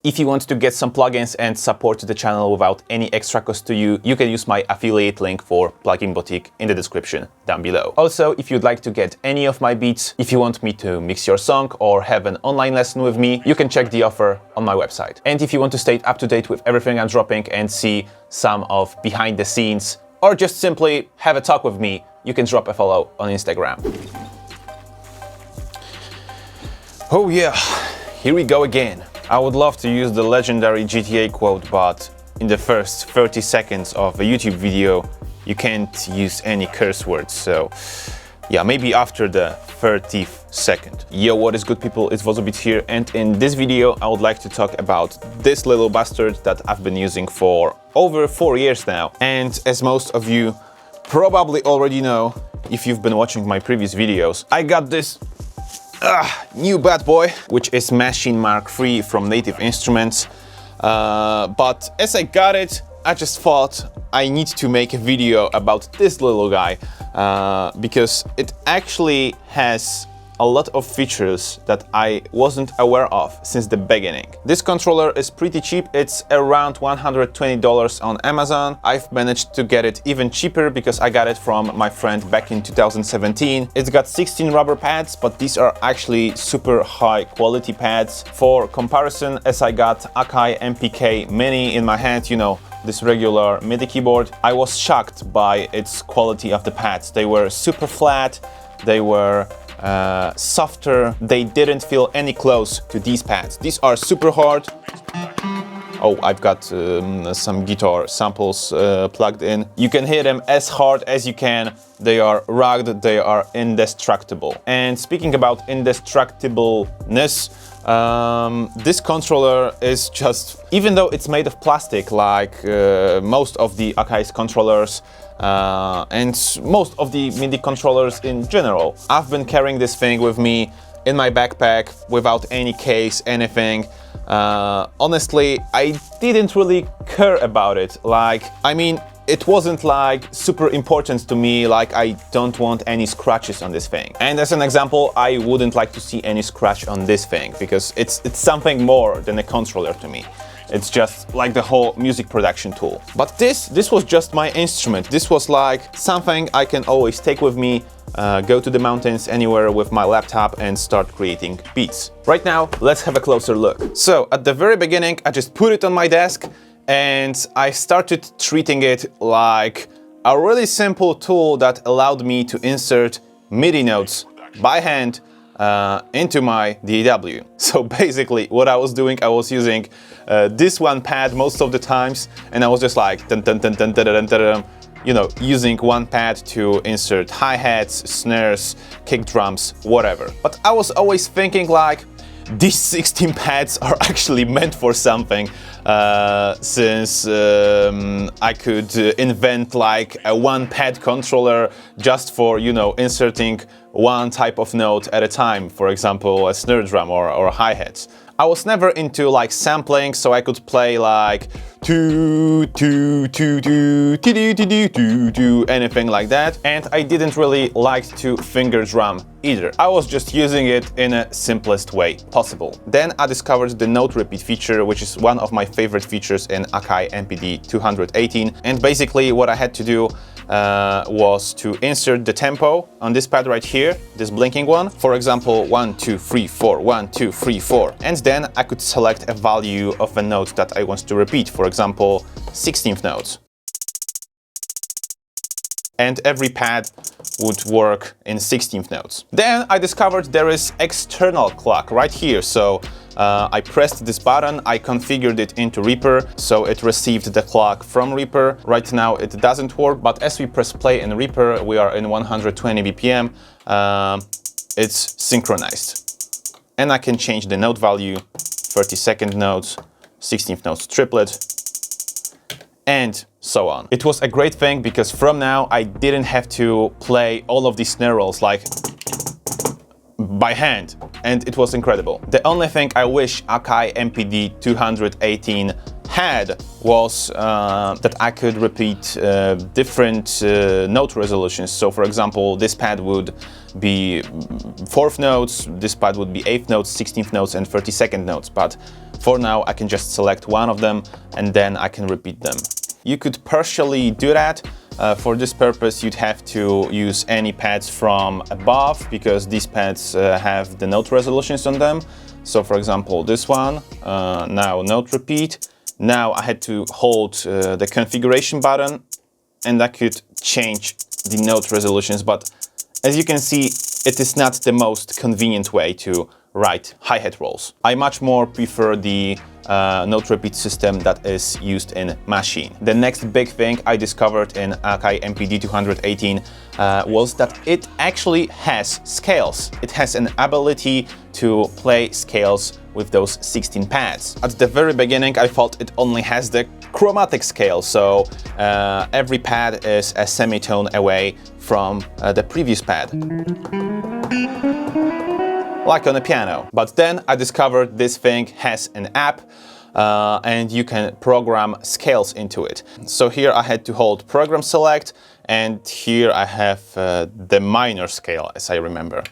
If you want to get some plugins and support the channel without any extra cost to you, you can use my affiliate link for Plugin Boutique in the description down below. Also, if you'd like to get any of my beats, if you want me to mix your song or have an online lesson with me, you can check the offer on my website. And if you want to stay up to date with everything I'm dropping and see some of behind the scenes, or just simply have a talk with me, you can drop a follow on Instagram. Oh yeah, here we go again. I would love to use the legendary GTA quote, but in the first 30 seconds of a YouTube video, you can't use any curse words, so yeah, maybe after the 30th second. Yo, what is good people, it's Wodzu here, and in this video I would like to talk about this little bastard that I've been using for over 4 years now. And as most of you probably already know, if you've been watching my previous videos, I got this new bad boy, which is Machine Mark III from Native Instruments. But as I got it, I just thought I need to make a video about this little guy because it actually has a lot of features that I wasn't aware of since the beginning. This controller is pretty cheap, it's around $120 on Amazon. I've managed to get it even cheaper because I got it from my friend back in 2017. It's got 16 rubber pads, but these are actually super high quality pads. For comparison, as I got Akai MPK Mini in my hand, you know, this regular MIDI keyboard, I was shocked by its quality of the pads. They were super flat, they were softer, they didn't feel any close to these pads. These are super hard. Oh, I've got some guitar samples plugged in. You can hit them as hard as you can. They are rugged, they are indestructible. And speaking about indestructibleness, this controller is just, even though it's made of plastic like most of the Akai's controllers, and most of the MIDI controllers in general, I've been carrying this thing with me in my backpack without any case, anything. Honestly, I didn't really care about it. Like, I mean, it wasn't like super important to me, like I don't want any scratches on this thing. And as an example, I wouldn't like to see any scratch on this thing because it's something more than a controller to me. It's just like the whole music production tool. But this was just my instrument. This was like something I can always take with me, go to the mountains anywhere with my laptop and start creating beats. Right now, let's have a closer look. So at the very beginning, I just put it on my desk and I started treating it like a really simple tool that allowed me to insert MIDI notes by hand into my DAW. So basically what I was doing, I was using this one pad most of the times, and I was just like dun, dun, dun, dun, dun, dun, dun, dun, you know, using one pad to insert hi-hats, snares, kick drums, whatever. But I was always thinking like, these 16 pads are actually meant for something, since I could invent like a one pad controller just for, you know, inserting one type of note at a time, for example, a snare drum or hi-hats. I was never into like sampling, so I could play like anything like that, and I didn't really like to finger drum either. I was just using it in a simplest way possible. Then I discovered the note repeat feature, which is one of my favorite features in Akai MPD218, and basically what I had to do was to insert the tempo on this pad right here, this blinking one. For example, 1, 2, 3, 4, 1, 2, 3, 4. And then I could select a value of a note that I want to repeat, for example, 16th notes. And every pad would work in 16th notes. Then I discovered there is external clock right here. So I pressed this button, I configured it into Reaper, so it received the clock from Reaper. Right now it doesn't work, but as we press play in Reaper, we are in 120 BPM, it's synchronized. And I can change the note value, 32nd notes, 16th notes triplet, and so on. It was a great thing because from now I didn't have to play all of these snare rolls like by hand, and it was incredible. The only thing I wish Akai MPD218 had was that I could repeat different note resolutions. So for example, this pad would be 4th notes, this pad would be 8th notes, 16th notes and 32nd notes, but for now I can just select one of them and then I can repeat them. You could partially do that. For this purpose, you'd have to use any pads from above, because these pads have the note resolutions on them. So for example, this one, now note repeat. Now I had to hold the configuration button and I could change the note resolutions, but as you can see, it is not the most convenient way to write hi-hat rolls. I much more prefer the note repeat system that is used in Machine. The next big thing I discovered in Akai MPD218 was that it actually has scales. It has an ability to play scales with those 16 pads. At the very beginning, I thought it only has the chromatic scale, so every pad is a semitone away from the previous pad, like on a piano. But then I discovered this thing has an app and you can program scales into it. So here I had to hold program select, and here I have the minor scale, as I remember.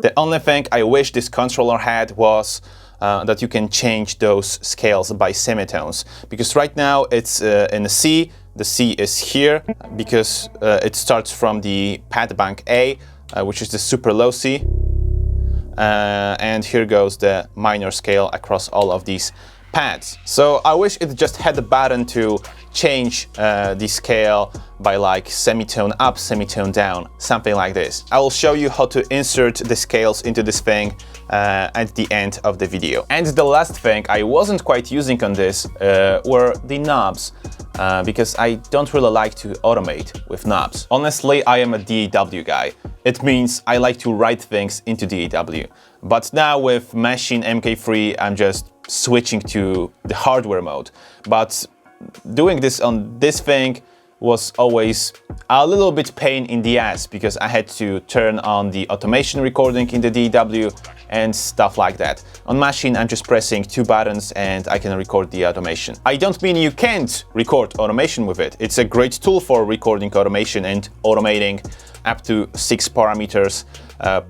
The only thing I wish this controller had was that you can change those scales by semitones, because right now it's in a C. The C is here because it starts from the pad bank A, which is the super low C, and here goes the minor scale across all of these pads. So I wish it just had a button to change the scale by like semitone up, semitone down, something like this. I will show you how to insert the scales into this thing at the end of the video. And the last thing I wasn't quite using on this were the knobs, because I don't really like to automate with knobs. Honestly, I am a DAW guy. It means I like to write things into DAW. But now with Machine MK3, I'm just switching to the hardware mode. But doing this on this thing was always a little bit pain in the ass, because I had to turn on the automation recording in the DAW and stuff like that. On Machine, I'm just pressing 2 buttons and I can record the automation. I don't mean you can't record automation with it. It's a great tool for recording automation and automating up to 6 parameters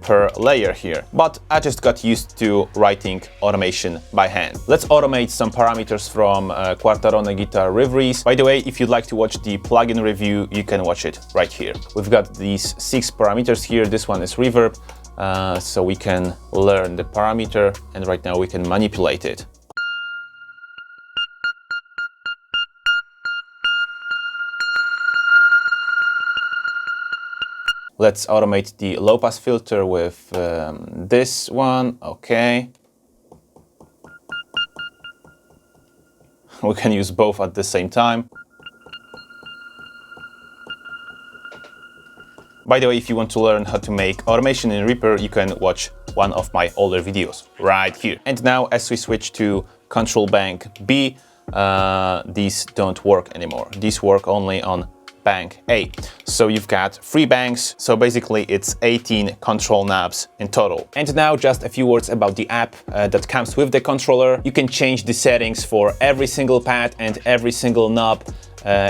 per layer here. But I just got used to writing automation by hand. Let's automate some parameters from Quartarone Guitar Reveries. By the way, if you'd like to watch the plugin review, you can watch it right here. We've got these 6 parameters here. This one is reverb, so we can learn the parameter, and right now we can manipulate it. Let's automate the low pass filter with this one. Okay. We can use both at the same time. By the way, if you want to learn how to make automation in Reaper, you can watch one of my older videos right here. And now, as we switch to Control Bank B, these don't work anymore. These work only on bank A. So you've got 3 banks, so basically it's 18 control knobs in total. And now just a few words about the app that comes with the controller. You can change the settings for every single pad and every single knob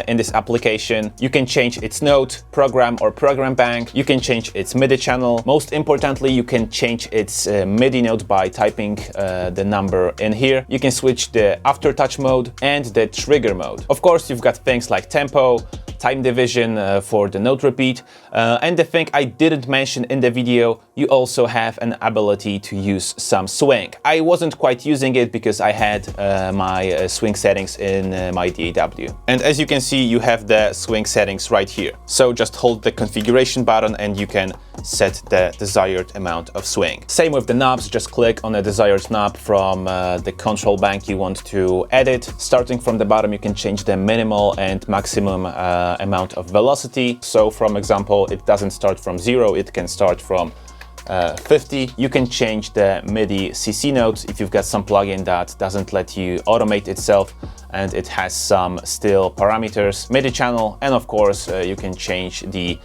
in this application. You can change its note, program or program bank. You can change its MIDI channel. Most importantly, you can change its MIDI note by typing the number in here. You can switch the aftertouch mode and the trigger mode. Of course, you've got things like tempo, time division for the note repeat, and the thing I didn't mention in the video, you also have an ability to use some swing. I wasn't quite using it because I had my swing settings in my DAW. And as you can see, you have the swing settings right here. So just hold the configuration button and you can set the desired amount of swing. Same with the knobs, just click on a desired knob from the control bank you want to edit. Starting from the bottom, you can change the minimal and maximum amount of velocity. So from example, it doesn't start from 0, it can start from 50. You can change the MIDI CC notes if you've got some plugin that doesn't let you automate itself and it has some still parameters, MIDI channel, and of course you can change the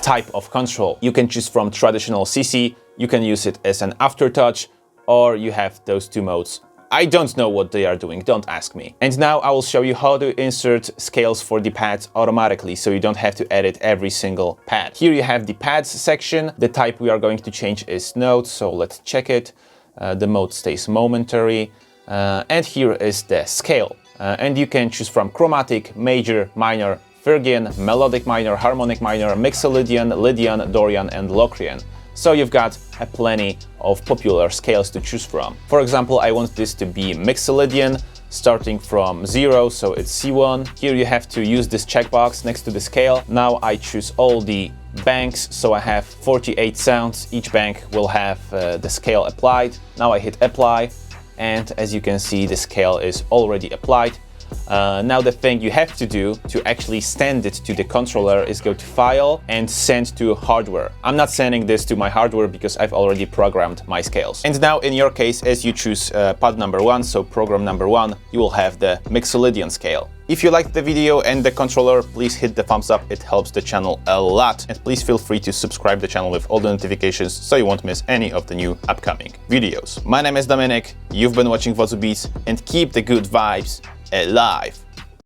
type of control. You can choose from traditional CC, you can use it as an aftertouch, or you have those two modes. I don't know what they are doing, don't ask me. And now I will show you how to insert scales for the pads automatically, so you don't have to edit every single pad. Here you have the pads section. The type we are going to change is notes, so let's check it. The mode stays momentary. And here is the scale. And you can choose from chromatic, major, minor, Phrygian, melodic minor, harmonic minor, Mixolydian, Lydian, Dorian, and Locrian. So you've got plenty of popular scales to choose from. For example, I want this to be Mixolydian, starting from 0, so it's C1. Here you have to use this checkbox next to the scale. Now I choose all the banks, so I have 48 sounds. Each bank will have the scale applied. Now I hit apply, and as you can see, the scale is already applied. Now the thing you have to do to actually send it to the controller is go to File and Send to Hardware. I'm not sending this to my hardware because I've already programmed my scales. And now in your case, as you choose pad number 1, so program number 1, you will have the Mixolydian scale. If you liked the video and the controller, please hit the thumbs up, it helps the channel a lot. And please feel free to subscribe the channel with all the notifications so you won't miss any of the new upcoming videos. My name is Dominik, you've been watching Wodzu Beats, and keep the good vibes alive.